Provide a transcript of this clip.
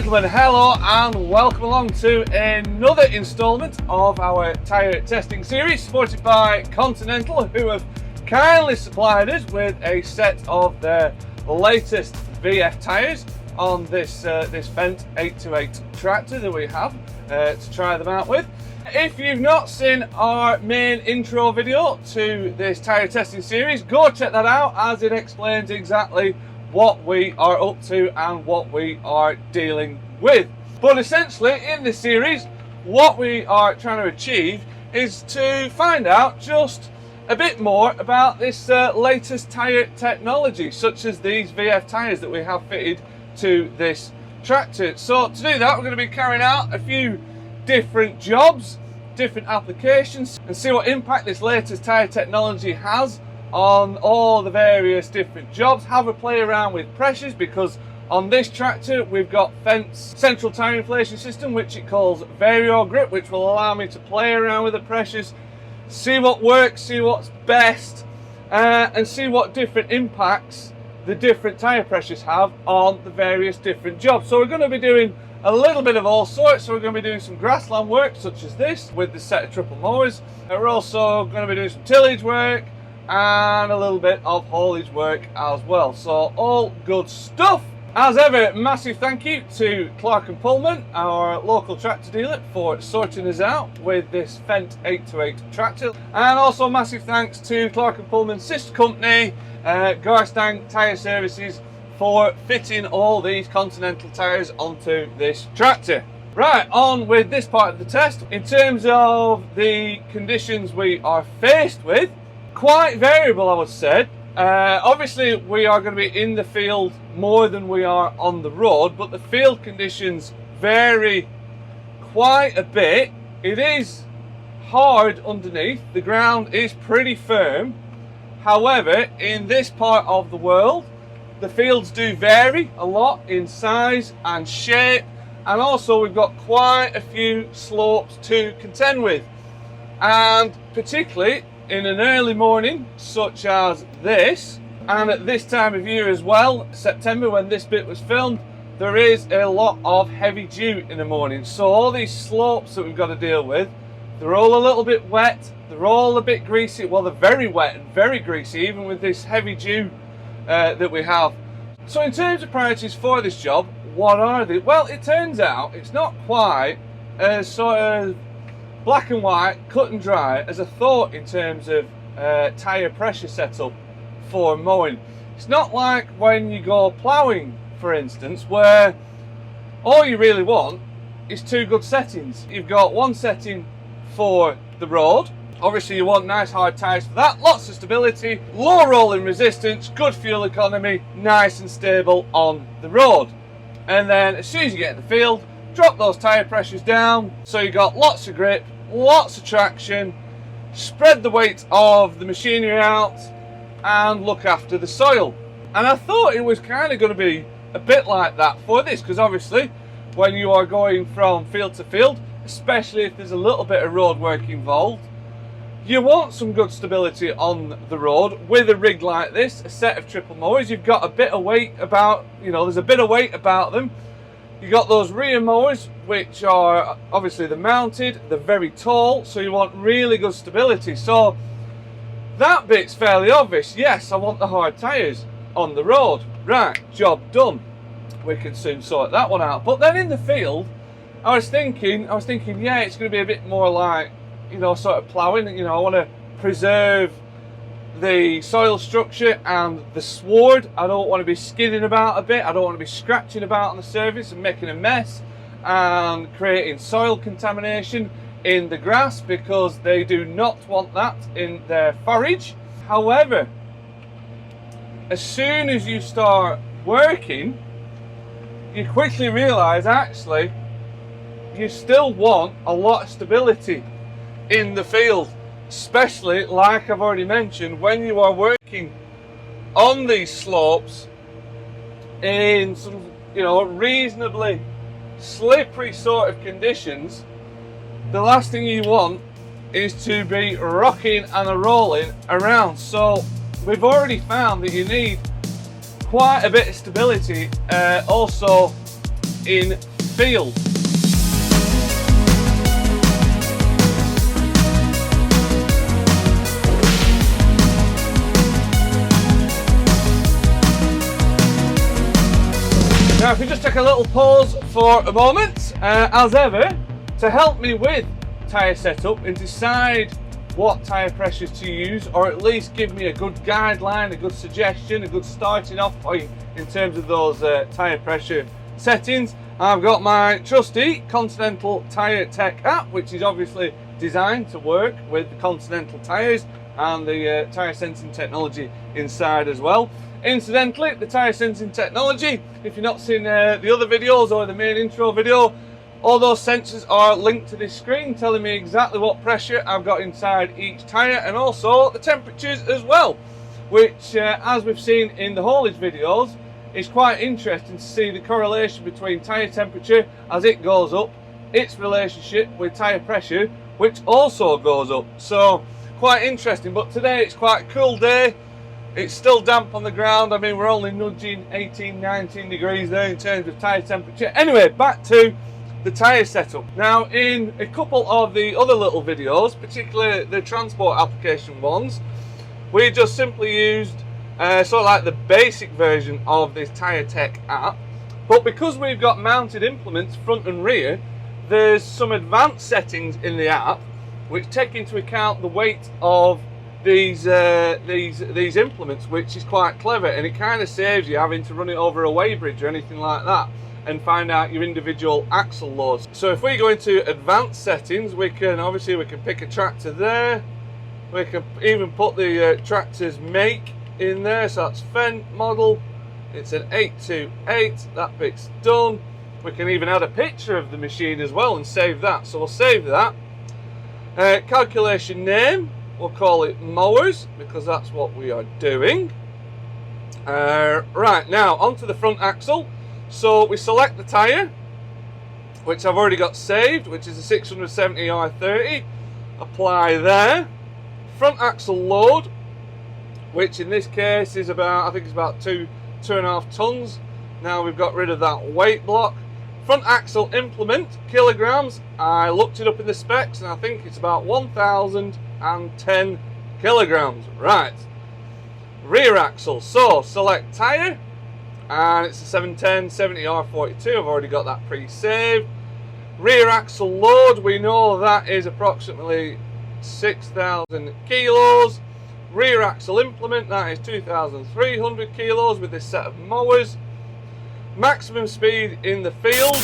gentlemen, hello and welcome along to another instalment of our tyre testing series supported by Continental, who have kindly supplied us with a set of their latest VF tyres on this Fendt 828 tractor that we have to try them out with. If you've not seen our main intro video to this tyre testing series, go check that out, as it explains exactly what we are up to and what we are dealing with. But essentially in this series, what we are trying to achieve is to find out just a bit more about this latest tyre technology, such as these VF tyres that we have fitted to this tractor. So to do that, we're going to be carrying out a few different jobs, different applications, and see what impact this latest tyre technology has on all the various different jobs. Have a play around with pressures, because on this tractor we've got Fendt's central tyre inflation system, which it calls VarioGrip, which will allow me to play around with the pressures, see what works, see what's best, and see what different impacts the different tyre pressures have on the various different jobs. So we're going to be doing a little bit of all sorts. So we're going to be doing some grassland work such as this with the set of triple mowers. We're also going to be doing some tillage work and a little bit of haulage work as well. So all good stuff. As ever, massive thank you to Clarke and Pulman, our local tractor dealer, for sorting us out with this Fendt 828 tractor. And also massive thanks to Clarke and Pulman's sister company, Garstang Tyre Services, for fitting all these Continental tyres onto this tractor. Right, on with this part of the test. In terms of the conditions we are faced with, quite variable, I would say. Obviously we are going to be in the field more than we are on the road, but the field conditions vary quite a bit. It is hard underneath, the ground is pretty firm. However, in this part of the world, the fields do vary a lot in size and shape, and also we've got quite a few slopes to contend with. And particularly in an early morning such as this, and at this time of year as well, September, when this bit was filmed, there is a lot of heavy dew in the morning. So all these slopes that we've got to deal with, they're all a little bit wet, they're all a bit greasy. Well, they're very wet and very greasy, even with this heavy dew that we have. So in terms of priorities for this job, what are they? Well, it turns out it's not quite as sort of black and white, cut and dry as I thought in terms of tyre pressure setup for mowing. It's not like when you go ploughing, for instance, where all you really want is two good settings. You've got one setting for the road. Obviously you want nice hard tyres for that, lots of stability, low rolling resistance, good fuel economy, nice and stable on the road. And then as soon as you get in the field, drop those tyre pressures down, so you got lots of grip, lots of traction, spread the weight of the machinery out, and look after the soil. And I thought it was kind of going to be a bit like that for this, because obviously when you are going from field to field, especially if there's a little bit of road work involved, you want some good stability on the road. With a rig like this, a set of triple mowers, you've got a bit of weight about, there's a bit of weight about them. You've got those rear mowers, which are obviously they're mounted, they're very tall, so you want really good stability. So that bit's fairly obvious. Yes, I want the hard tyres on the road. Right, job done. We can soon sort that one out. But then in the field, I was thinking, yeah, it's going to be a bit more like, sort of ploughing. I want to preserve the soil structure and the sward. I don't want to be skidding about a bit. I don't want to be scratching about on the surface and making a mess and creating soil contamination in the grass, because they do not want that in their forage. However, as soon as you start working, you quickly realize actually you still want a lot of stability in the field, especially, like I've already mentioned, when you are working on these slopes in some, reasonably slippery sort of conditions. The last thing you want is to be rocking and rolling around. So we've already found that you need quite a bit of stability also in field. Now, if we just take a little pause for a moment, as ever, to help me with tyre setup and decide what tyre pressures to use, or at least give me a good guideline, a good suggestion, a good starting off point in terms of those tyre pressure settings, I've got my trusty Continental TireTech app, which is obviously designed to work with the Continental tyres and the tyre sensing technology inside as well. Incidentally, the tyre sensing technology, if you've not seen the other videos or the main intro video, all those sensors are linked to this screen, telling me exactly what pressure I've got inside each tyre, and also the temperatures as well, which as we've seen in the haulage videos, is quite interesting to see the correlation between tyre temperature as it goes up, its relationship with tyre pressure, which also goes up. So quite interesting. But today it's quite a cool day. It's still damp on the ground. I mean, we're only nudging 18, 19 degrees there in terms of tyre temperature. Anyway, back to the tyre setup. Now, in a couple of the other little videos, particularly the transport application ones, we just simply used sort of like the basic version of this TireTech app. But because we've got mounted implements front and rear, there's some advanced settings in the app which take into account the weight of these implements, which is quite clever, and it kind of saves you having to run it over a weighbridge or anything like that and find out your individual axle loads. So if we go into advanced settings, we can pick a tractor there. We can even put the tractor's make in there. So that's Fendt model, it's an 828, that bit's done. We can even add a picture of the machine as well and save that. So we'll save that. Calculation name, we'll call it mowers, because that's what we are doing. Right, now onto the front axle. So we select the tyre, which I've already got saved, which is a 670 R30. Apply there. Front axle load, which in this case is about, I think it's about 2.5 tons. Now we've got rid of that weight block. Front axle implement, kilograms. I looked it up in the specs and I think it's about 1,010 kilograms. Right. Rear axle. So select tyre, and it's a 710 70 R42. I've already got that pre-saved. Rear axle load, we know that is approximately 6,000 kilos. Rear axle implement, that is 2,300 kilos with this set of mowers. Maximum speed in the field.